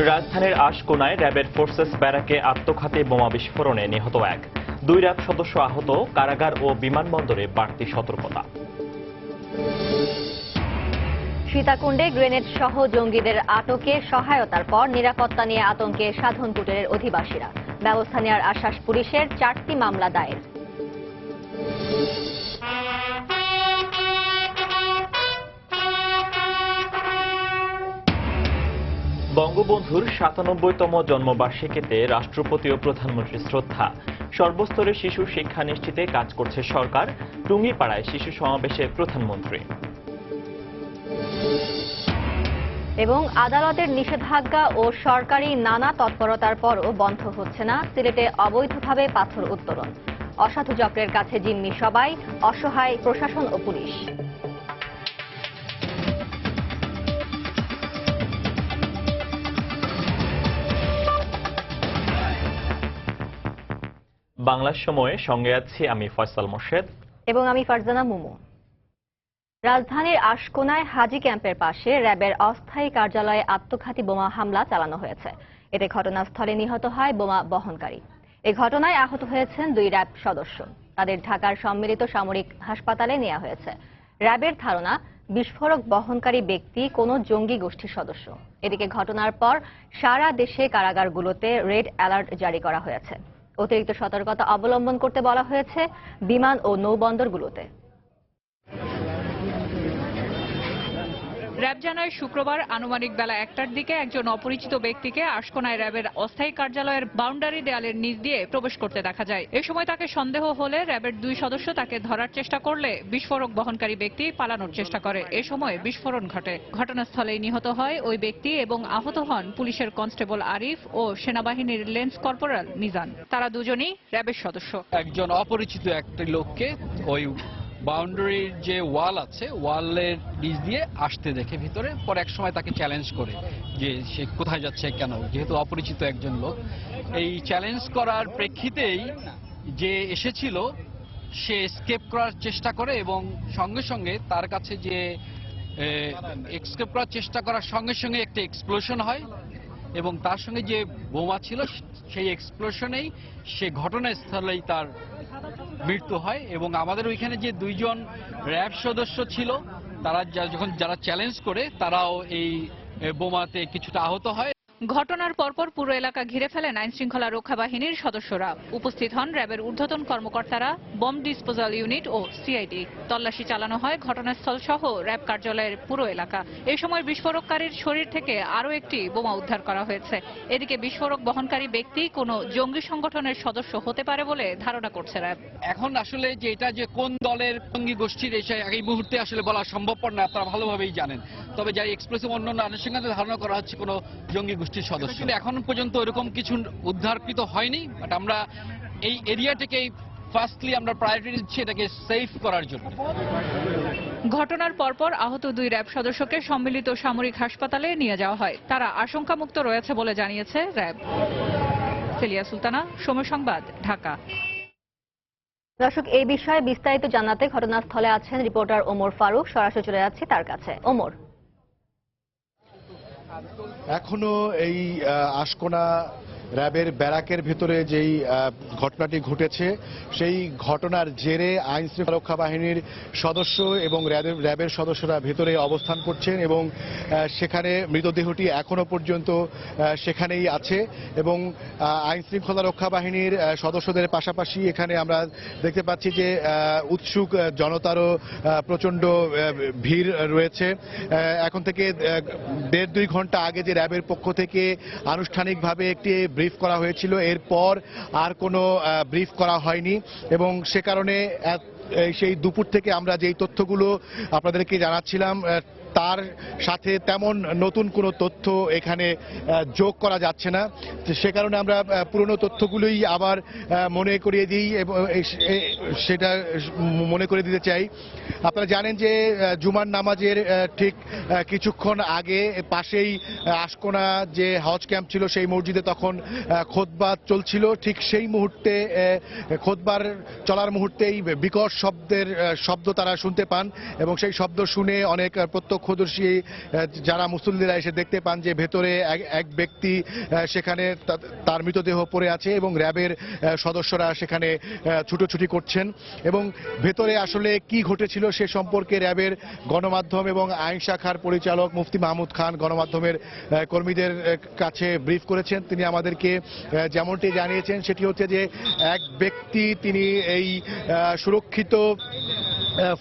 রাজধানীর আশকোনায় র্যাবের ফোর্সেস ব্যারাকে আত্মঘাতী বোমা বিস্ফোরণে নিহত এক, 2 র্যাব সদস্য আহত, কারাগার ও বিমানবন্দরে বাড়তি সতর্কতা। সীতাকুণ্ডে গ্রেনেড সহ জঙ্গিদের আটকে সহায়তার পর নিরাপত্তা নিয়ে আতঙ্কে সাধনকুটিরের অধিবাসীরা। ব্যবস্থা নেওয়ার আশ্বাস পুলিশের, 4টি মামলা দায়ের। বঙ্গবন্ধুর ৯৭তম জন্মবার্ষিকীতে রাষ্ট্রপতি ও প্রধানমন্ত্রীর শ্রদ্ধা। সর্বস্তরে শিশু শিক্ষা নিশ্চিতে কাজ করছে সরকার। টুঙ্গিপাড়ায় শিশু সমাবেশে প্রধানমন্ত্রী। এবং আদালতের নিষেধাজ্ঞা ও সরকারি নানা তৎপরতার পরও বন্ধ হচ্ছে না সিলেটে অবৈধভাবে পাথর উত্তোলন। অসাধু চক্রের কাছে জিম্মি সবাই, অসহায় প্রশাসন ও পুলিশ। বাংলার সময়ে সঙ্গে আছি আমি ফয়সাল মোর্শেদ এবং আমি ফারজানা মুমু। রাজধানীর আশকোনায় হাজি ক্যাম্পের পাশে র্যাবের অস্থায়ী কার্যালয়ে আত্মঘাতী বোমা হামলা চালানো হয়েছে। এতে ঘটনাস্থলে নিহত হয় বোমা বহনকারী। এই ঘটনায় আহত হয়েছেন 2 র্যাব সদস্য। তাদের ঢাকার সম্মিলিত সামরিক হাসপাতালে নেওয়া হয়েছে। র্যাবের ধারণা, বিস্ফোরক বহনকারী ব্যক্তি কোনো জঙ্গি গোষ্ঠীর সদস্য। এদিকে ঘটনার পর সারা দেশে কারাগারগুলোতে রেড অ্যালার্ট জারি করা হয়েছে। অতিরিক্ত সতর্কতা অবলম্বন করতে বলা হয়েছে বিমান ও নৌবন্দরগুলোতে। র্যাব জানায়, শুক্রবার আনুমানিক বেলা 1টার দিকে একজন অপরিচিত ব্যক্তিকে আশকোনায় র্যাবের অস্থায়ী কার্যালয়ের বাউন্ডারি দেয়ালের নিচ দিয়ে প্রবেশ করতে দেখা যায়। এ সময় তাকে সন্দেহ হলে র্যাবের 2 সদস্য তাকে ধরার চেষ্টা করলে বিস্ফোরক বহনকারী ব্যক্তি পালানোর চেষ্টা করে। এ সময় বিস্ফোরণ ঘটে। ঘটনাস্থলেই নিহত হয় ওই ব্যক্তি এবং আহত হন পুলিশের কনস্টেবল আরিফ ও সেনাবাহিনীর লেন্স কর্পোরাল মিজান। তারা দুজনই র্যাবের সদস্য। একজন অপরিচিত একটি লোককে ওই বাউন্ডারির যে ওয়াল আছে, ওয়ালের নিচ দিয়ে আসতে দেখে ভিতরে, পর এক সময় তাকে চ্যালেঞ্জ করে যে সে কোথায় যাচ্ছে কেন, যেহেতু অপরিচিত একজন লোক। এই চ্যালেঞ্জ করার প্রেক্ষিতেই যে এসেছিল সে এসকেপ করার চেষ্টা করে এবং সঙ্গে সঙ্গে তার কাছে যে এসকেপ করার চেষ্টা করার সঙ্গে সঙ্গে একটা এক্সপ্লোশন হয় এবং তার সঙ্গে যে বোমা ছিল সেই এক্সপ্লোশনেই সে ঘটনাস্থলেই তার মৃত্যু হয়। এবং আমাদের ওইখানে যে 2 জন র্যাব সদস্য ছিল তারা যখন চ্যালেঞ্জ করে তারাও এই বোমাতে কিছুটা আহত হয়। ঘটনার পরপর পুরো এলাকা ঘিরে ফেলেন আইন শৃঙ্খলা রক্ষা বাহিনীর সদস্যরা। উপস্থিত হন র্যাবের ঊর্ধ্বতন কর্মকর্তারা, বম ডিসপোজাল ইউনিট ও সিআইডি। তল্লাশি চালানো হয় ঘটনাস্থল সহ র্যাব কার্যালয়ের পুরো এলাকা। এই সময় বিস্ফোরককারীর শরীর থেকে আরও একটি বোমা উদ্ধার করা হয়েছে। এদিকে বিস্ফোরক বহনকারী ব্যক্তি কোনো জঙ্গি সংগঠনের সদস্য হতে পারে বলে ধারণা করছে র্যাব। এখন আসলে যে এটা যে কোন দলের জঙ্গি গোষ্ঠীর এই মুহূর্তে আসলে বলা সম্ভবপর না, আপনারা ভালোভাবেই জানেন। তবে যাই এক্সপ্রেসিভ অন্যান্য আনুষ্ঠানিকভাবে ধারণা করা হচ্ছে কোনো জঙ্গি গোষ্ঠীর সদস্য। এখন পর্যন্ত এরকম কিছু উদ্ধারকৃত হয়নি, বাট আমরা এই এরিয়াটাকেই ফার্স্টলি আমরা প্রায়োরিটি দিচ্ছি এটাকে সেফ করার জন্য। ঘটনার পরপর আহত 2 র্যাব সদস্যকে সম্মিলিত সামরিক হাসপাতালে নিয়ে যাওয়া হয়। তারা আশঙ্কামুক্ত রয়েছে বলে জানিয়েছে র্যাব। সেলিয়া সুলতানা, সময় সংবাদ, ঢাকা। দর্শক, এই বিষয়ে বিস্তারিত জানাতে ঘটনাস্থলে আছেন রিপোর্টার ওমর ফারুক। সরাসরি চলে যাচ্ছি তার কাছে। ওমর, এখনো এই আশকোনা র্যাবের ব্যারাকের ভেতরে যেই ঘটনাটি ঘটেছে সেই ঘটনার জেরে আইন শৃঙ্খলা রক্ষা বাহিনীর সদস্য এবং র্যাবের সদস্যরা ভেতরে অবস্থান করছেন এবং সেখানে মৃতদেহটি এখনো পর্যন্ত সেখানেই আছে এবং আইন শৃঙ্খলা রক্ষা বাহিনীর সদস্যদের পাশাপাশি এখানে আমরা দেখতে পাচ্ছি যে উৎসুক জনতারও প্রচণ্ড ভিড় রয়েছে। এখন থেকে 1.5-2 ঘন্টা আগে যে র্যাবের পক্ষ থেকে আনুষ্ঠানিকভাবে একটি ব্রিফ করা হয়েছিল, এরপর আর কোনো ব্রিফ করা হয়নি এবং সে কারণে সেই দুপুর থেকে আমরা যেই তথ্যগুলো আপনাদেরকে জানাচ্ছিলাম তার সাথে তেমন নতুন কোনো তথ্য এখানে যোগ করা যাচ্ছে না। সে কারণে আমরা পুরনো তথ্যগুলোই আবার মনে করিয়ে দিই এবং সেটা মনে করে দিতে চাই। আপনারা জানেন যে জুমার নামাজের ঠিক কিছুক্ষণ আগে পাশেই আশকোনা যে হজ ক্যাম্প ছিল সেই মসজিদে তখন খোতবা চলছিল। ঠিক সেই মুহূর্তে খোতবার চলার মুহূর্তেই বিকট শব্দ তারা শুনতে পান এবং সেই শব্দ শুনে অনেক প্রত্যক্ষদর্শী যারা মুসল্লিরা এসে দেখতে পান যে ভেতরে এক ব্যক্তি সেখানে তার মৃতদেহ পড়ে আছে এবং র্যাবের সদস্যরা সেখানে ছুটোছুটি করছেন এবং ভেতরে আসলে কি ঘটেছিল সে সম্পর্কে র্যাবের গণমাধ্যম এবং আইন শাখার পরিচালক মুফতি মাহমুদ খান গণমাধ্যমের কর্মীদের কাছে ব্রিফ করেছেন। তিনি আমাদেরকে যেমনটি জানিয়েছেন সেটি হচ্ছে যে এক ব্যক্তি তিনি এই সুরক্ষিত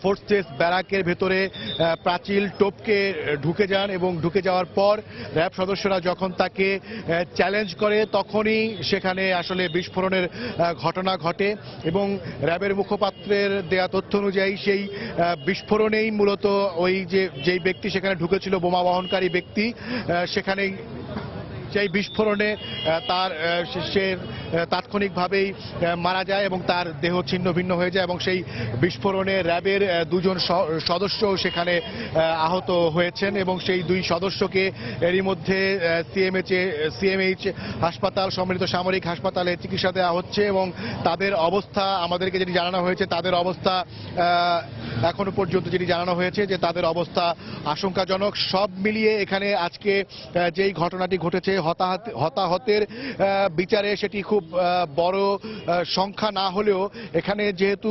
ফোর্সেস ব্যারাকের ভেতরে প্রাচীর টপকে ঢুকে যান এবং ঢুকে যাওয়ার পর র্যাব সদস্যরা যখন তাকে চ্যালেঞ্জ করে তখনই সেখানে আসলে বিস্ফোরণের ঘটনা ঘটে এবং র্যাবের মুখপাত্রের দেয়া তথ্য অনুযায়ী সেই বিস্ফোরণেই মূলত ওই যেই ব্যক্তি সেখানে ঢুকেছিল বোমা বহনকারী ব্যক্তি সেখানেই সেই বিস্ফোরণে সে তাৎক্ষণিকভাবেই মারা যায় এবং তার দেহ ছিন্ন ভিন্ন হয়ে যায় এবং সেই বিস্ফোরণে র্যাবের দুজন সদস্য সেখানে আহত হয়েছেন এবং সেই দুই সদস্যকে এরই মধ্যে সিএমএইচ হাসপাতাল সম্মিলিত সামরিক হাসপাতালে চিকিৎসা দেওয়া হচ্ছে এবং তাদের অবস্থা আমাদেরকে যেটি জানানো হয়েছে তাদের অবস্থা এখনো পর্যন্ত যেটি জানানো হয়েছে যে তাদের অবস্থা আশঙ্কাজনক। সব মিলিয়ে এখানে আজকে যেই ঘটনাটি ঘটেছে হতাহতের বিচারে সেটি খুব বড় সংখ্যা না হলেও এখানে যেহেতু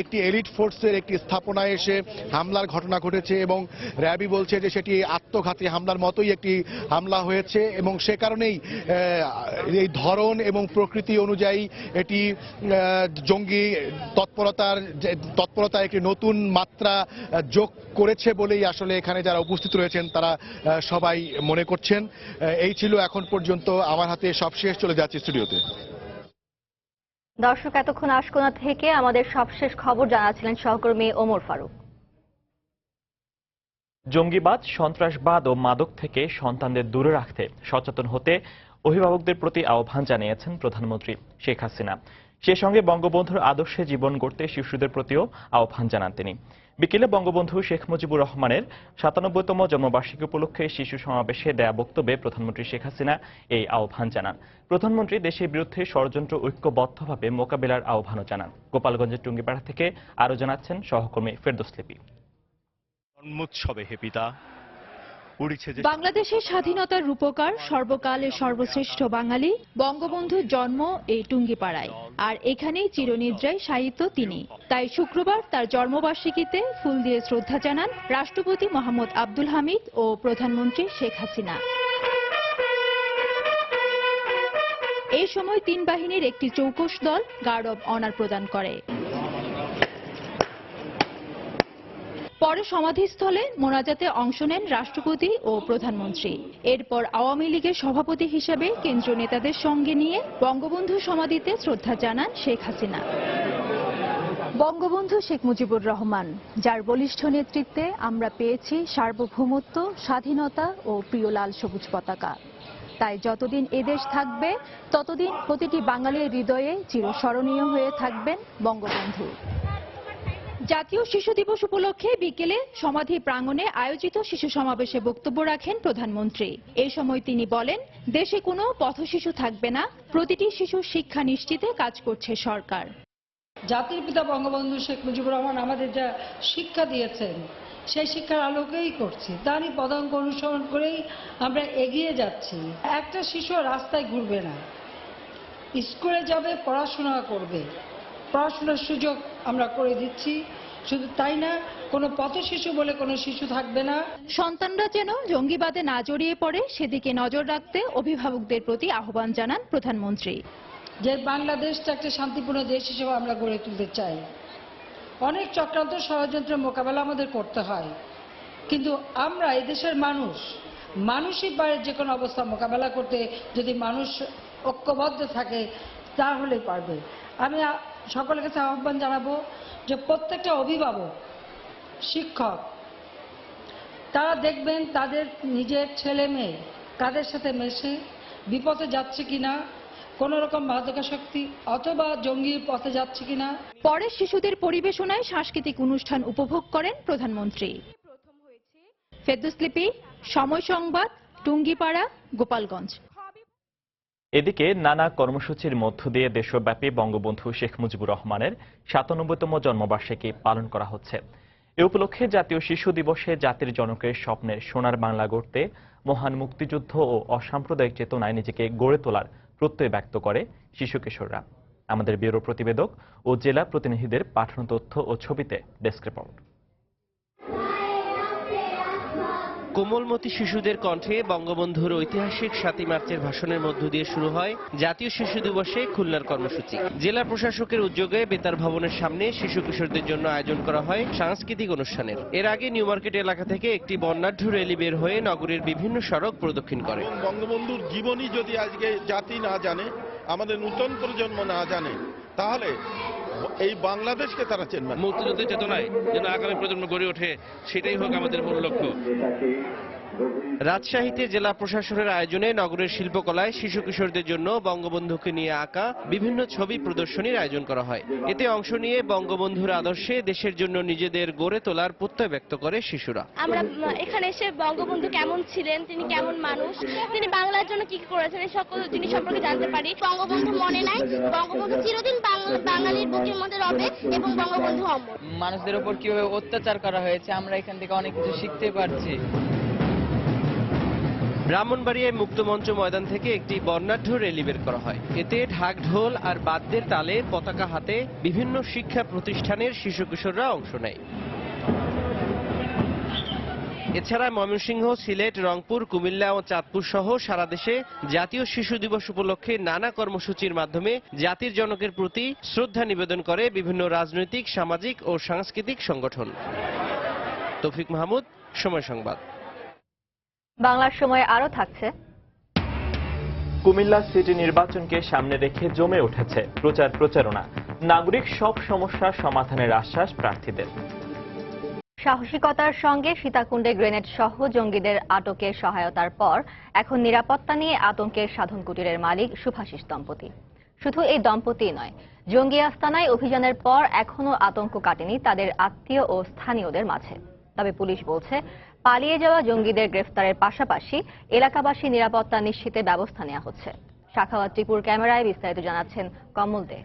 একটি এলিট ফোর্সের একটি স্থাপনায় এসে হামলার ঘটনা ঘটেছে এবং র্যাবই বলছে যে সেটি আত্মঘাতী হামলার মতোই একটি হামলা হয়েছে এবং সে কারণেই এই ধরন এবং প্রকৃতি অনুযায়ী এটি জঙ্গি তৎপরতার একটি নতুন মাত্রা যোগ করেছে বলেই আসলে এখানে যারা উপস্থিত রয়েছেন তারা সবাই মনে করছেন। এই ছিল এখন পর্যন্ত আমার হাতে সবশেষ, চলে যাচ্ছে স্টুডিওতে। দর্শক, এতক্ষণ আশকোনা থেকে আমাদের সবশেষ খবর জানাচ্ছিলেন সহকর্মী ওমর ফারুক। জঙ্গিবাদ, সন্ত্রাসবাদ ও মাদক থেকে সন্তানদের দূরে রাখতে সচেতন হতে অভিভাবকদের প্রতি আহ্বান জানিয়েছেন প্রধানমন্ত্রী শেখ হাসিনা। সে সঙ্গে বঙ্গবন্ধুর আদর্শে জীবন গড়তে শিশুদের প্রতিও আহ্বান জানান তিনি। বিকেলে বঙ্গবন্ধু শেখ মুজিবুর রহমানের ৯৭তম জন্মবার্ষিকী উপলক্ষে শিশু সমাবেশে দেয়া বক্তব্যে প্রধানমন্ত্রী শেখ হাসিনা এই আহ্বান জানান। প্রধানমন্ত্রী দেশের বিরুদ্ধে ষড়যন্ত্র ঐক্যবদ্ধভাবে মোকাবিলার আহ্বানও জানান। গোপালগঞ্জের টুঙ্গিপাড়া থেকে আরও জানাচ্ছেন সহকর্মী ফেরদৌস লিপি। জন্মোৎসবে হে পিতা, বাংলাদেশের স্বাধীনতার রূপকার, সর্বকালের সর্বশ্রেষ্ঠ বাঙালি বঙ্গবন্ধুর জন্ম এই টুঙ্গিপাড়ায়, আর এখানেই চিরনিদ্রায় শায়িত তিনি। তাই শুক্রবার তার জন্মবার্ষিকীতে ফুল দিয়ে শ্রদ্ধা জানান রাষ্ট্রপতি মোহাম্মদ আব্দুল হামিদ ও প্রধানমন্ত্রী শেখ হাসিনা। এই সময় তিন বাহিনীর একটি চৌকস দল গার্ড অব অনার প্রদান করে। পরে সমাধিস্থলে মোনাজাতে অংশ নেন রাষ্ট্রপতি ও প্রধানমন্ত্রী। এরপর আওয়ামী লীগের সভাপতি হিসেবে কেন্দ্রীয় নেতাদের সঙ্গে নিয়ে বঙ্গবন্ধু সমাধিতে শ্রদ্ধা জানান শেখ হাসিনা। বঙ্গবন্ধু শেখ মুজিবুর রহমান, যার বলিষ্ঠ নেতৃত্বে আমরা পেয়েছি সার্বভৌমত্ব, স্বাধীনতা ও প্রিয় লাল সবুজ পতাকা। তাই যতদিন এদেশ থাকবে ততদিন প্রতিটি বাঙালির হৃদয়ে চিরস্মরণীয় হয়ে থাকবেন বঙ্গবন্ধু। জাতীয় শিশু দিবস উপলক্ষে বিকেলে সমাধি প্রাঙ্গণে আয়োজিত শিশু সমাবেশে বক্তব্য রাখেন প্রধানমন্ত্রী। এই সময় তিনি বলেন, দেশে কোনো পথশিশু থাকবে না, প্রতিটি শিশুর শিক্ষা নিশ্চিতে কাজ করছে সরকার। জাতির পিতা বঙ্গবন্ধু শেখ মুজিবুর রহমান আমাদের যা শিক্ষা দিয়েছেন সেই শিক্ষার আলোকেই করছি, তারই পদাঙ্ক অনুসরণ করেই আমরা এগিয়ে যাচ্ছি। একটা শিশু রাস্তায় ঘুরবে না, স্কুলে যাবে, পড়াশোনা করবে, পড়াশোনার সুযোগ আমরা করে দিচ্ছি। শুধু তাই না, কোনো পথশিশু বলে কোনো শিশু থাকবে না। সন্তানরা যেন জঙ্গিবাদে না জড়িয়ে পড়ে সেদিকে নজর রাখতে অভিভাবকদের প্রতি আহ্বান জানান প্রধানমন্ত্রী। যে বাংলাদেশটা একটা শান্তিপূর্ণ দেশ হিসেবে আমরা গড়ে তুলতে চাই। অনেক চক্রান্ত ষড়যন্ত্রের মোকাবেলা আমাদের করতে হয়, কিন্তু আমরা এদেশের মানুষই পারে যে কোনো অবস্থা মোকাবেলা করতে। যদি মানুষ ঐক্যবদ্ধ থাকে তাহলে পারবে। আমি সকলের কাছে আহ্বান জানাবো যে প্রত্যেকটা অভিভাবক, শিক্ষক, তারা দেখবেন তাদের নিজের ছেলে মেয়ে কাদের সাথে মেশে, বিপথে যাচ্ছে কিনা, কোন রকম মাদকাসক্তি অথবা জঙ্গির পথে যাচ্ছে কিনা। পরে শিশুদের পরিবেশনায় সাংস্কৃতিক অনুষ্ঠান উপভোগ করেন প্রধানমন্ত্রী। ফেরদৌস লিপি, সময় সংবাদ, টুঙ্গিপাড়া, গোপালগঞ্জ। এদিকে নানা কর্মসূচির মধ্য দিয়ে দেশব্যাপী বঙ্গবন্ধু শেখ মুজিবুর রহমানের ৯৭তম জন্মবার্ষিকী পালন করা হচ্ছে। এ উপলক্ষে জাতীয় শিশু দিবসে জাতির জনকের স্বপ্নের সোনার বাংলা গড়তে মহান মুক্তিযুদ্ধ ও অসাম্প্রদায়িক চেতনায় নিজেকে গড়ে তোলার প্রত্যয় ব্যক্ত করে শিশু কিশোররা। আমাদের ব্যুরো প্রতিবেদক ও জেলা প্রতিনিধিদের পাঠানো তথ্য ও ছবিতে ডেস্ক রিপোর্ট। কোমলমতি শিশুদের কণ্ঠে বঙ্গবন্ধুর ঐতিহাসিক ৭ই মার্চের ভাষণের মধ্য দিয়ে শুরু হয় জাতীয় শিশু দিবসে খুলনার কর্মসূচি। জেলা প্রশাসকের উদ্যোগে বেতার ভবনের সামনে শিশু কিশোরদের জন্য আয়োজন করা হয় সাংস্কৃতিক অনুষ্ঠানের। এর আগে নিউ মার্কেট এলাকা থেকে একটি বর্ণাঢ্য র্যালি বের হয়ে নগরীর বিভিন্ন সড়ক প্রদক্ষিণ করে। বঙ্গবন্ধুর জীবনী যদি আজকে জাতি না জানে, আমাদের নূতন প্রজন্ম না জানে, তাহলে এই বাংলাদেশকে তারা চেনবে না। মুক্তিযুদ্ধের চেতনায় যেন আগামী প্রজন্ম গড়ে ওঠে, সেটাই হোক আমাদের মূল লক্ষ্য। রাজশাহীতে জেলা প্রশাসনের আয়োজনে নগরের শিল্পকলায় শিশু কিশোরদের জন্য বঙ্গবন্ধুকে নিয়ে আঁকা বিভিন্ন ছবি প্রদর্শনীর আয়োজন করা হয়। এতে অংশ নিয়ে বঙ্গবন্ধুর আদর্শে দেশের জন্য নিজেদের গড়ে তোলার প্রত্যয় ব্যক্ত করে শিশুরা। আমরা এখানে এসে বঙ্গবন্ধু কেমন ছিলেন, তিনি কেমন মানুষ, তিনি বাংলার জন্য কি করেছেন, এই সকল জিনিস সম্পর্কে জানতে পারি। বঙ্গবন্ধু মনে নাই, বঙ্গবন্ধু চিরদিন বাঙালির বুকের মধ্যে রবে এবং বঙ্গবন্ধু অমর। মানুষদের উপর কিভাবে অত্যাচার করা হয়েছে আমরা এখান থেকে অনেক কিছু শিখতে পারছি। ব্রাহ্মণবাড়িয়ায় মুক্তমঞ্চ ময়দান থেকে একটি বর্ণাঢ্য র্যালি বের করা হয়। এতে ঢাক ঢোল আর বাদ্যের তালে পতাকা হাতে বিভিন্ন শিক্ষা প্রতিষ্ঠানের শিশু কিশোররা অংশ নেয়। এছাড়া ময়মনসিংহ, সিলেট, রংপুর, কুমিল্লা ও চাঁদপুর সহ সারা দেশে জাতীয় শিশু দিবস উপলক্ষে নানা কর্মসূচির মাধ্যমে জাতির জনকের প্রতি শ্রদ্ধা নিবেদন করে বিভিন্ন রাজনৈতিক, সামাজিক ও সাংস্কৃতিক সংগঠন। তৌফিক মাহমুদ, সময় সংবাদ। বাংলার সময় আরো থাকছে। কুমিল্লা সিটি নির্বাচনকে সামনে রেখে জমে উঠেছে প্রচারণা। নাগরিক সব সমস্যার সমাধানের আশ্বাস প্রার্থীদের। সাহসিকতার সঙ্গে সীতাকুণ্ডে গ্রেনেড সহ জঙ্গিদের আটকে সহায়তার পর এখন নিরাপত্তা নিয়ে আতঙ্কের সাধন কুটিরের মালিক শুভাশিস দম্পতি। শুধু এই দম্পতি নয়, জঙ্গি আস্তানায় অভিযানের পর এখনো আতঙ্ক কাটেনি তাদের আত্মীয় ও স্থানীয়দের মাঝে। তবে পুলিশ বলছে, পালিয়ে যাওয়া জঙ্গিদের গ্রেফতারের পাশাপাশি এলাকাবাসী নিরাপত্তা নিশ্চিতে ব্যবস্থা নেওয়া হচ্ছে। সাখাওয়াত টিপুর ক্যামেরায় বিস্তারিত জানাচ্ছেন কমল দে।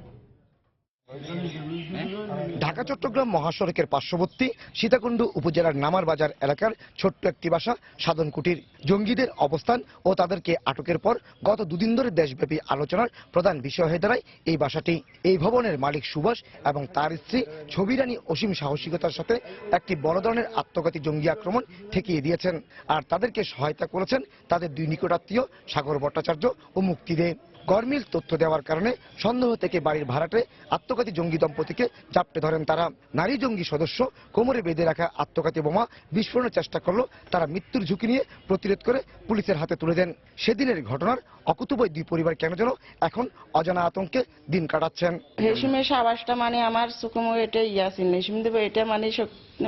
ঢাকা চট্টগ্রাম মহাসড়কের পার্শ্ববর্তী সীতাকুণ্ড উপজেলার নামার বাজার এলাকার ছোট্ট একটি বাসা সাধন কুটির। জঙ্গিদের অবস্থান ও তাদেরকে আটকের পর গত দুদিন ধরে দেশব্যাপী আলোচনার প্রধান বিষয় হয়ে দাঁড়ায় এই বাসাটি। এই ভবনের মালিক সুভাষ এবং তার স্ত্রী ছবি রানী অসীম সাহসিকতার সাথে একটি বড় ধরনের আত্মঘাতী জঙ্গি আক্রমণ ঠেকিয়ে দিয়েছেন। আর তাদেরকে সহায়তা করেছেন তাদের দুই নিকটাত্মীয় সাগর ভট্টাচার্য ও মুক্তি দে। গরমিল তথ্য দেওয়ার কারণে সন্দেহ থেকে বাড়ির ভাড়াটে আত্মঘাতী জঙ্গি দম্পতিকে জাপটে ধরেন তারা। নারী জঙ্গি সদস্য কোমরে বেঁধে রাখা আত্মঘাতী বোমা বিস্ফোরণের চেষ্টা করলো তারা মৃত্যুর ঝুঁকি নিয়ে প্রতিরোধ করে পুলিশের হাতে তুলে দেন। সেদিনের ঘটনার অকুতোভয় দুই পরিবার কেন যেন এখন অজানা আতঙ্কে দিন কাটাচ্ছেন। হেসুমের সাবাসটা মানে আমার সুকুমো এটা ইয়াসিন হেসুম দেবো এটা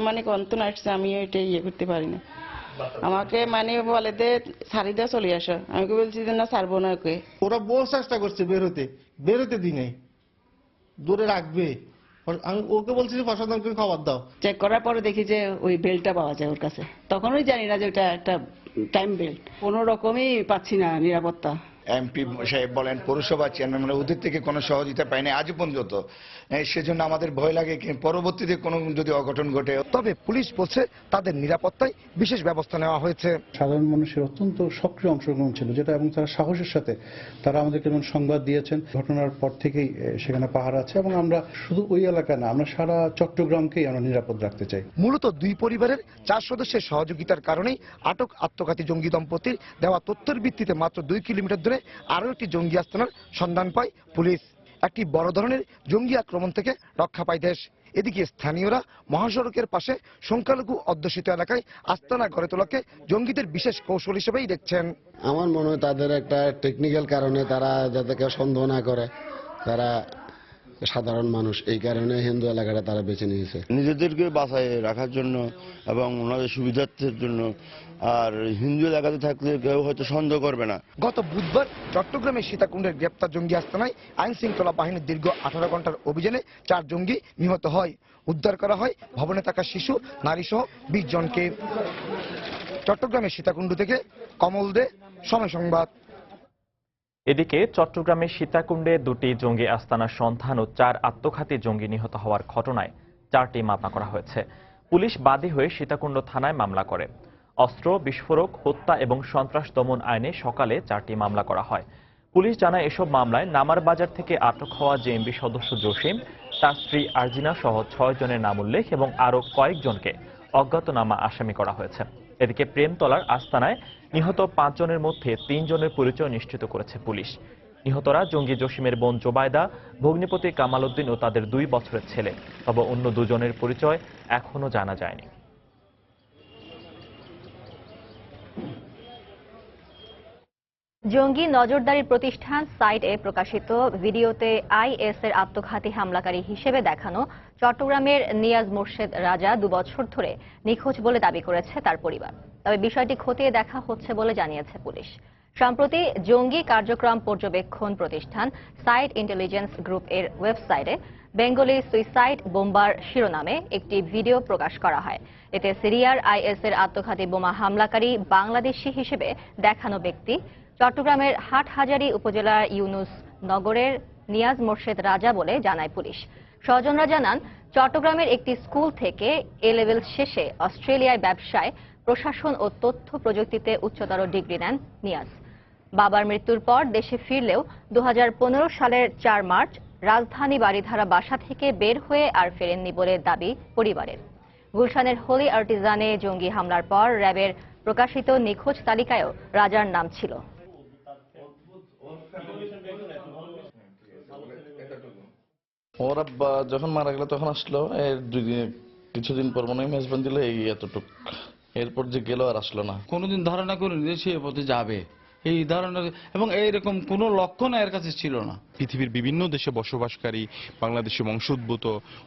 মানে কন্তন আসছে, আমিও এটা করতে পারি না। আমাকে মানে বলে দে সারি দিয়ে চলে আসো, আমি বলছি যে না ছাড়বো না। ওকে ওরা বহু চেষ্টা করছে বেরোতে দিনে দূরে রাখবে। আমি ওকে বলছি যে প্রশাসনকে খবর দাও। চেক করার পরে দেখি যে ওই বেল্টটা পাওয়া যায় ওর কাছে। তখনই জানি না যে ওটা একটা টাইম বেল্ট। কোনো রকমই পাচ্ছি না নিরাপত্তা। এমপি সাহেব বলেন, পৌরসভা চেয়ারম্যান, মানে ওদের থেকে কোনো সহযোগিতা পাইনি আজ পর্যন্ত। সেজন্য আমাদের ভয় লাগে পরবর্তীতে কোনো যদি অঘটন ঘটে। তবে পুলিশ বলছে তাদের নিরাপত্তায় বিশেষ ব্যবস্থা নেওয়া হয়েছে। সাধারণ মানুষের অত্যন্ত সক্রিয় অংশগ্রহণ ছিল যেটা, এবং তারা সাহসের সাথে তারা আমাদেরকে যেমন সংবাদ দিয়েছেন। ঘটনার পর থেকেই সেখানে পাহারা আছে এবং আমরা শুধু ওই এলাকা না, আমরা সারা চট্টগ্রামকেই আমরা নিরাপদ রাখতে চাই। মূলত দুই পরিবারের 4 সদস্যের সহযোগিতার কারণেই আটক আত্মঘাতী জঙ্গি দম্পতির দেওয়া তথ্যের ভিত্তিতে মাত্র 2 কিলোমিটার দূরে আরও একটি জঙ্গি আস্তানার সন্ধান পায় পুলিশ। একটি বড় ধরনের জঙ্গি আক্রমণ থেকে রক্ষা পায় দেশ। এদিকে স্থানীয়রা মহাসড়কের পাশে সংখ্যালঘু অধ্যুষিত এলাকায় আস্তানা গড়ে তোলাকে জঙ্গিদের বিশেষ কৌশল হিসেবেই দেখছেন। আমার মনে হয় তাদের একটা টেকনিক্যাল কারণে তারা যাতে কেউ সন্দেহ না করে তারা সাধারণ মানুষ, এই কারণে হিন্দু এলাকাটা তারা বেছে নিয়েছে। নিজেদেরকে বাঁচায় রাখার জন্য এবং ওনাদের সুবিধার্থের জন্য। আর হিন্দু এলাকাতে থাকলে কেউ হয়তো সন্দেহ করবে না। গত বুধবার চট্টগ্রামের সীতাকুণ্ডের গ্রেপ্তার জঙ্গি আস্তানায় আইন শৃঙ্খলা বাহিনীর দীর্ঘ 18 ঘন্টার অভিযানে 4 জঙ্গি নিহত হয়। উদ্ধার করা হয় ভবনে থাকা শিশু, নারী সহ 20 জনকে। চট্টগ্রামের সীতাকুণ্ড থেকে কমল দে, সময় সংবাদ। এদিকে চট্টগ্রামের সীতাকুণ্ডে 2টি জঙ্গি আস্তানার সন্ধান ও 4 আত্মঘাতী জঙ্গি নিহত হওয়ার ঘটনায় 4টি মামলা করা হয়েছে। পুলিশ বাদী হয়ে সীতাকুণ্ড থানায় মামলা করে। অস্ত্র, বিস্ফোরক, হত্যা এবং সন্ত্রাস দমন আইনে সকালে 4টি মামলা করা হয়। পুলিশ জানায় এসব মামলায় নামার বাজার থেকে আটক হওয়া জেএমবি সদস্য জসিম, তার স্ত্রী আরজিনা সহ 6 জনের নাম উল্লেখ এবং আরও কয়েকজনকে অজ্ঞাতনামা আসামি করা হয়েছে। এদিকে প্রেমতলার আস্তানায় নিহত 5 জনের মধ্যে 3 জনের পরিচয় নিশ্চিত করেছে পুলিশ। নিহতরা জঙ্গি জসিমের বোন জোবায়দা, ভগ্নিপতি কামাল উদ্দিন ও তাদের 2 বছরের ছেলে। তবে অন্য 2 জনের পরিচয় এখনো জানা যায়নি। জঙ্গি নজরদারি প্রতিষ্ঠান সাইটে প্রকাশিত ভিডিওতে আইএস এর আত্মঘাতী হামলাকারী হিসেবে দেখানো চট্টগ্রামের নিয়াজ মোর্শেদ রাজা 2 বছর ধরে নিখোঁজ বলে দাবি করেছে তার পরিবার। তবে বিষয়টি খতিয়ে দেখা হচ্ছে বলে জানিয়েছে পুলিশ। সম্প্রতি জঙ্গি কার্যক্রম পর্যবেক্ষণ প্রতিষ্ঠান সাইট ইন্টেলিজেন্স গ্রুপ এর ওয়েবসাইটে বেঙ্গলি সুইসাইড বোম্বার শিরোনামে একটি ভিডিও প্রকাশ করা হয়। এতে সিরিয়ার আইএস এর আত্মঘাতী বোমা হামলাকারী বাংলাদেশি হিসেবে দেখানো ব্যক্তি চট্টগ্রামের হাটহাজারী উপজেলার ইউনুস নগরের নিয়াজ মোর্শেদ রাজা বলে জানায় পুলিশ। স্বজনরা জানান, চট্টগ্রামের একটি স্কুল থেকে এ লেভেল শেষে অস্ট্রেলিয়ায় ব্যবসায়, প্রশাসন ও তথ্য প্রযুক্তিতে উচ্চতর ডিগ্রি নেন নিয়াজ। বাবার মৃত্যুর পর দেশে ফিরলেও 2015 সালের 4 মার্চ রাজধানী বাড়িধারা বাসা থেকে বের হয়ে আর ফেরেননি বলে দাবি পরিবারের। গুলশানের হোলি আর্টিজানে জঙ্গি হামলার পর র্যাবের প্রকাশিত নিখোঁজ তালিকায়ও রাজার নাম ছিল। ওর আব্বা যখন মারা গেল তখন আসলো, এর কিছুদিন পর মনে হয় মেজবান দিল, এই এতটুক। এরপর যে গেল আর আসলো না। কোনোদিন ধারণা করিনি যে সে পথে যাবে, এই ধারণা এবং এইরকম কোনো লক্ষণ এর কাছে ছিল না। পৃথিবীর বিভিন্ন দেশে বসবাসকারী বাংলাদেশি বংশোদ্ভূত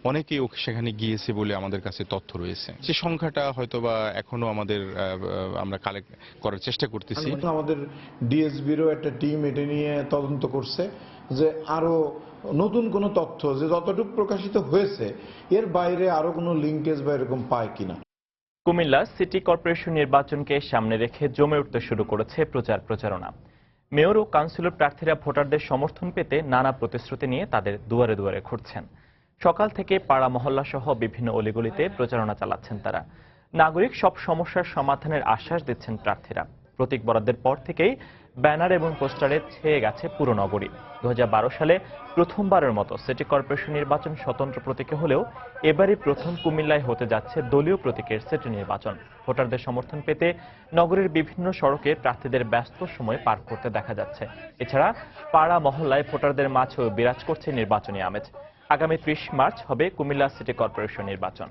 অনেকেই সেখানে গিয়েছে বলে আমাদের কাছে তথ্য রয়েছে। সে সংখ্যাটা হয়তোবা এখনো আমরা কালেক্ট করার চেষ্টা করতেছি। আমাদের ডিএসবিরও একটা টিম এটা নিয়ে তদন্ত করছে যে আরো নতুন কোনো তথ্য যে যতটুকু প্রকাশিত হয়েছে এর বাইরে আরো কোনো লিঙ্কেজ বা এরকম পায় কিনা। কুমিল্লা সিটি কর্পোরেশন নির্বাচনকে সামনে রেখে জমে উঠতে শুরু করেছে প্রচারণা। মেয়র ও কাউন্সিলর প্রার্থীরা ভোটারদের সমর্থন পেতে নানা প্রতিশ্রুতি নিয়ে তাদের দুয়ারে দুয়ারে ঘুরছেন। সকাল থেকে পাড়া মহল্লা সহ বিভিন্ন অলিগলিতে প্রচারণা চালাচ্ছেন তারা। নাগরিক সব সমস্যার সমাধানের আশ্বাস দিচ্ছেন প্রার্থীরা। প্রতীক বরাদ্দের পর থেকেই ব্যানার এবং পোস্টারে ছেয়ে গেছে পুরো নগরী। 2012 সালে প্রথমবারের মতো সিটি কর্পোরেশন নির্বাচন স্বতন্ত্র প্রতীকে হলেও এবারই প্রথম কুমিল্লায় হতে যাচ্ছে দলীয় প্রতীকের সিটি নির্বাচন। ভোটারদের সমর্থন পেতে নগরের বিভিন্ন সড়কে প্রার্থীদের ব্যস্ত সময় পার করতে দেখা যাচ্ছে। এছাড়া পাড়া মহল্লায় ভোটারদের মাঝেও বিরাজ করছে নির্বাচনী আমেজ। আগামী 30 মার্চ হবে কুমিল্লা সিটি কর্পোরেশন নির্বাচন।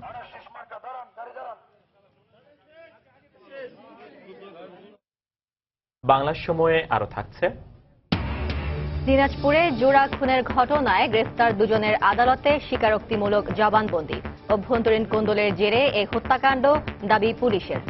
বাংলার সময়ে আরো থাকছে। দিনাজপুরে জোড়া খুনের ঘটনায় গ্রেফতার 2 জনের আদালতে স্বীকারোক্তিমূলক জবানবন্দি। অভ্যন্তরীণ কোন্দলের জেরে এই হত্যাকাণ্ড দাবি পুলিশের।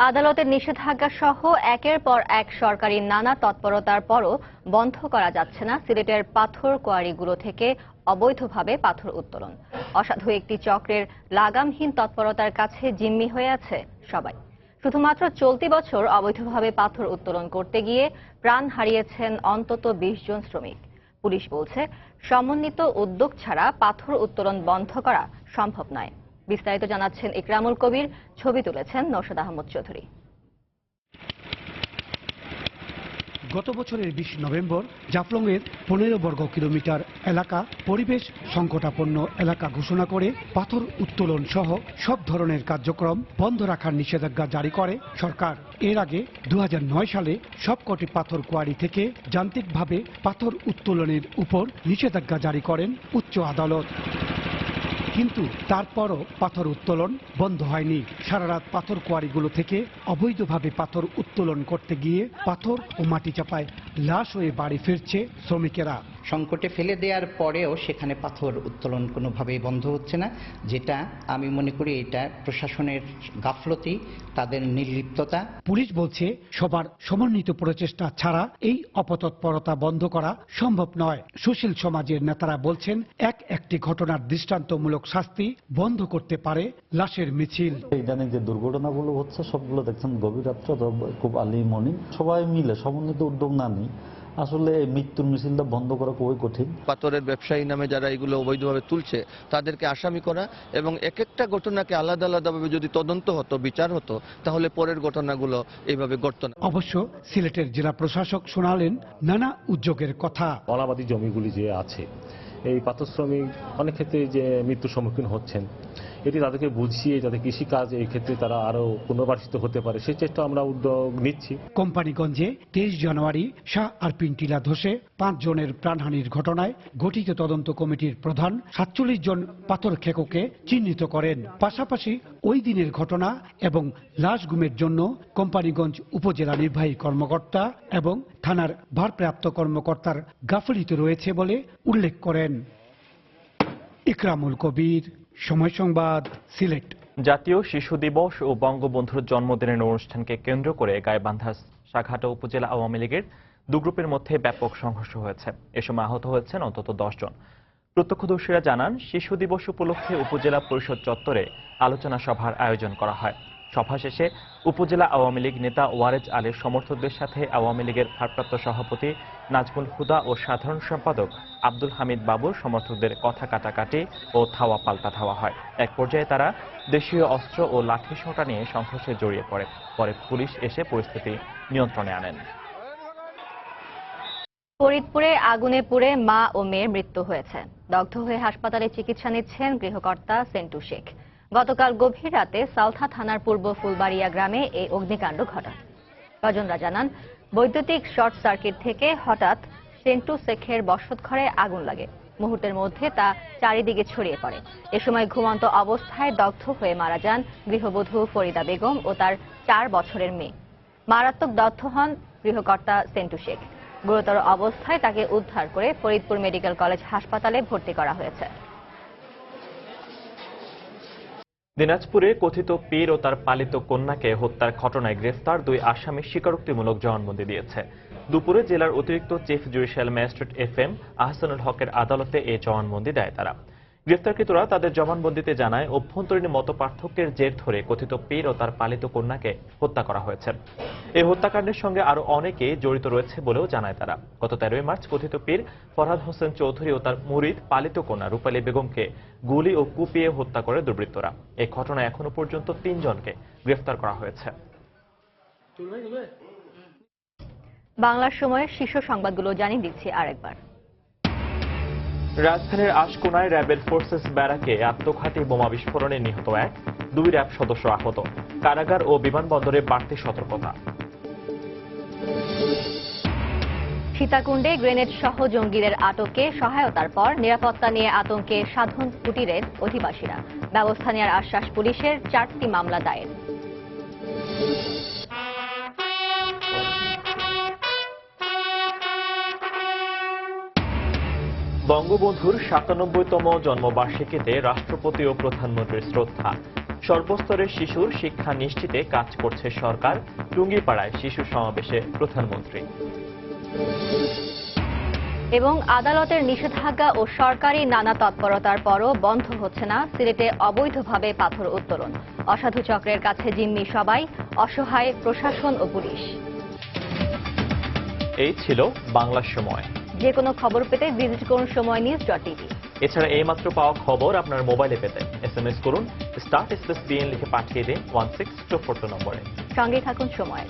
আদালতের নিষেধাজ্ঞা সহ একের পর এক সরকারি নানা তৎপরতার পরও বন্ধ করা যাচ্ছে না সিলেটের পাথর কোয়ারিগুলো থেকে অবৈধভাবে পাথর উত্তোলন। অসাধু একটি চক্রের লাগামহীন তৎপরতার কাছে জিম্মি হয়ে আছে সবাই। শুধুমাত্র চলতি বছর অবৈধভাবে পাথর উত্তোলন করতে গিয়ে প্রাণ হারিয়েছেন অন্তত 20 জন শ্রমিক। পুলিশ বলছে, সমন্বিত উদ্যোগ ছাড়া পাথর উত্তোলন বন্ধ করা সম্ভব নয়। বিস্তারিত জানাচ্ছেন ইকরামুল কবির, ছবি তুলেছেন নওশাদ আহমদ চৌধুরী। গত বছরের 20 নভেম্বর জাফলংয়ের 15 বর্গ কিলোমিটার এলাকা পরিবেশ সংকটাপন্ন এলাকা ঘোষণা করে পাথর উত্তোলন সহ সব ধরনের কার্যক্রম বন্ধ রাখার নিষেধাজ্ঞা জারি করে সরকার। এর আগে 2009 সালে সবকটি পাথর কোয়ারি থেকে যান্ত্রিকভাবে পাথর উত্তোলনের উপর নিষেধাজ্ঞা জারি করেন উচ্চ আদালত। কিন্তু তারপরও পাথর উত্তোলন বন্ধ হয়নি। সারা রাত পাথর কোয়ারিগুলো থেকে অবৈধভাবে পাথর উত্তোলন করতে গিয়ে পাথর ও মাটি চাপায় লাশ হয়ে বাড়ি ফিরছে শ্রমিকেরা। সংকটে ফেলে দেওয়ার পরেও সেখানে পাথর উত্তোলন কোনোভাবেই বন্ধ হচ্ছে না, যেটা আমি মনে করি এটা প্রশাসনের গাফলতি, তাদের নির্লিপ্ততা। পুলিশ বলছে সবার সমন্বিত প্রচেষ্টা ছাড়া এই অপতৎপরতা বন্ধ করা সম্ভব নয়। সুশীল সমাজের নেতারা বলছেন একটি ঘটনার দৃষ্টান্তমূলক শাস্তি বন্ধ করতে পারে লাশের মিছিল। ইদানিং যে দুর্ঘটনাগুলো হচ্ছে সবগুলো দেখছেন গভীর রাত্রে, খুব আর্লি মর্নিং, সবাই মিলে সমন্বিত উদ্যোগ না নিই আসলে এই মৃত্যুর মিছিলটা বন্ধ করা খুবই কঠিন। পাথরের ব্যবসায়ী নামে যারা এগুলো অবৈধভাবে তুলছে তাদেরকে আসামি করা এবং এক একটা ঘটনাকে আলাদা আলাদাভাবে যদি তদন্ত হতো, বিচার হতো, তাহলে পরের ঘটনাগুলো এইভাবে ঘটতো না। অবশ্য সিলেটের জেলা প্রশাসক শোনালেন নানা উদ্যোগের কথা। অনাবাদী জমিগুলি যে আছে, এই পাথর শ্রমিক অনেক ক্ষেত্রে যে মৃত্যুর সম্মুখীন হচ্ছেন, এটি তাদেরকে বুঝিয়ে যাতে কৃষিকাজ এই ক্ষেত্রে তারা আরো পুনর্বাসিত হতে পারে সেই চেষ্টা আমরা উদ্যোগ নিচ্ছি। কোম্পানিগঞ্জে 23 জানুয়ারি শাহ আর পিন্টিলা ধসে 5 জনের প্রাণহানির ঘটনায় গঠিত তদন্ত কমিটির প্রধান 47 জন পাথর খেকোকে চিহ্নিত করেন। পাশাপাশি ওই দিনের ঘটনা এবং লাশ গুমের জন্য কোম্পানিগঞ্জ উপজেলা নির্বাহী কর্মকর্তা এবং থানার ভারপ্রাপ্ত কর্মকর্তার গাফিলতি রয়েছে বলে উল্লেখ করেন। ইকরামুল কবির, সময় সংবাদ, সিলেট। জাতীয় শিশু দিবস ও বঙ্গবন্ধুর জন্মদিনের অনুষ্ঠানকে কেন্দ্র করে গাইবান্ধার সাঘাটা উপজেলা আওয়ামী লীগের দু গ্রুপের মধ্যে ব্যাপক সংঘর্ষ হয়েছে। এ সময় আহত হয়েছেন অন্তত 10 জন। প্রত্যক্ষদর্শীরা জানান, শিশু দিবস উপলক্ষে উপজেলা পরিষদ চত্বরে আলোচনা সভার আয়োজন করা হয়। সভা শেষে উপজেলা আওয়ামী লীগ নেতা ওয়ারেজ আলীর সমর্থকদের সাথে আওয়ামী লীগের ভারপ্রাপ্ত সভাপতি নাজমুল হুদা ও সাধারণ সম্পাদক আব্দুল হামিদ বাবুর সমর্থকদের কথা কাটাকাটি ও ধাওয়া পাল্টা ধাওয়া হয়। এক পর্যায়ে তারা দেশীয় অস্ত্র ও লাঠি সোঁটা নিয়ে সংঘর্ষে জড়িয়ে পড়ে। পরে পুলিশ এসে পরিস্থিতি নিয়ন্ত্রণে আনেন। ফরিদপুরে আগুনে পুড়ে মা ও মেয়ের মৃত্যু হয়েছে। দগ্ধ হয়ে হাসপাতালে চিকিৎসা নিচ্ছেন গৃহকর্তা সেন্টু শেখ। গতকাল গভীর রাতে সালথা থানার পূর্ব ফুলবাড়িয়া গ্রামে এই অগ্নিকাণ্ড ঘটায়। স্বজনরা জানান, বৈদ্যুতিক শর্ট সার্কিট থেকে হঠাৎ সেন্টু শেখের বসতঘরে আগুন লাগে। মুহূর্তের মধ্যে তা চারিদিকে ছড়িয়ে পড়ে। এ সময় ঘুমন্ত অবস্থায় দগ্ধ হয়ে মারা যান গৃহবধূ ফরিদা বেগম ও তার 4 বছরের মেয়ে। মারাত্মক দগ্ধ হন গৃহকর্তা সেন্টু শেখ। গুরুতর অবস্থায় তাকে উদ্ধার করে ফরিদপুর মেডিকেল কলেজ হাসপাতালে ভর্তি করা হয়েছে। দিনাজপুরে কথিত পীর ও তার পালিত কন্যাকে হত্যার ঘটনায় গ্রেফতার 2 আসামি স্বীকারোক্তিমূলক জবানবন্দি দিয়েছে। দুপুরে জেলার অতিরিক্ত chief judicial magistrate FM Ahsanul হকের আদালতে এই জবানবন্দি দেয় তারা। গ্রেফতারকৃতরা তাদের জবানবন্দিতে জানায়, অভ্যন্তরীণ মতপার্থক্যের জের ধরে কথিত পীর ও তার পালিত কন্যাকে হত্যা করা হয়েছে। এই হত্যাকাণ্ডের সঙ্গে আরো অনেকেই জড়িত রয়েছে বলেও জানায় তারা। গত 13 মার্চ কথিত পীর ফরহাদ হোসেন চৌধুরী ও তার মুরিদ পালিত কন্যা রূপালী বেগমকে গুলি ও কুপিয়ে হত্যা করে দুর্বৃত্তরা। এই ঘটনায় এখনো পর্যন্ত 3 জনকে গ্রেফতার করা হয়েছে। বাংলার সময়ের শীর্ষ সংবাদগুলো জানিয়ে দিচ্ছি আরেকবার। রাজধানীর আশকোনায় র্যাবের ফোর্সেস ব্যারাকে আত্মঘাতী বোমা বিস্ফোরণে নিহত 1, 2 র্যাব সদস্য আহত। কারাগার ও বিমানবন্দরে বাড়তি সতর্কতা। সীতাকুণ্ডে গ্রেনেড সহ জঙ্গিদের আটকে সহায়তার পর নিরাপত্তা নিয়ে আতঙ্কে সাধন কুটিরের অধিবাসীরা। ব্যবস্থা নেওয়ার আশ্বাস পুলিশের। 4টি মামলা দায়ের। বঙ্গবন্ধুর 97তম জন্মবার্ষিকীতে রাষ্ট্রপতি ও প্রধানমন্ত্রীর শ্রদ্ধা। সর্বস্তরের শিশুর শিক্ষা নিশ্চিতে কাজ করছে সরকার। টুঙ্গিপাড়ায় শিশু সমাবেশে প্রধানমন্ত্রী। এবং আদালতের নিষেধাজ্ঞা ও সরকারি নানা তৎপরতার পরও বন্ধ হচ্ছে না সিলেটে অবৈধভাবে পাথর উত্তোলন। অসাধু চক্রের কাছে জিম্মি সবাই, অসহায় প্রশাসন ও পুলিশ। এই ছিল বাংলার সময়। যে কোনো খবর পেতে ভিজিট করুন সময়নিউজ.tv। এছাড়া এইমাত্র পাওয়া খবর আপনার মোবাইলে পেতে SMS করুন *BN লিখে পাঠিয়ে দিন 16242 নম্বরে। সঙ্গে থাকুন সময়।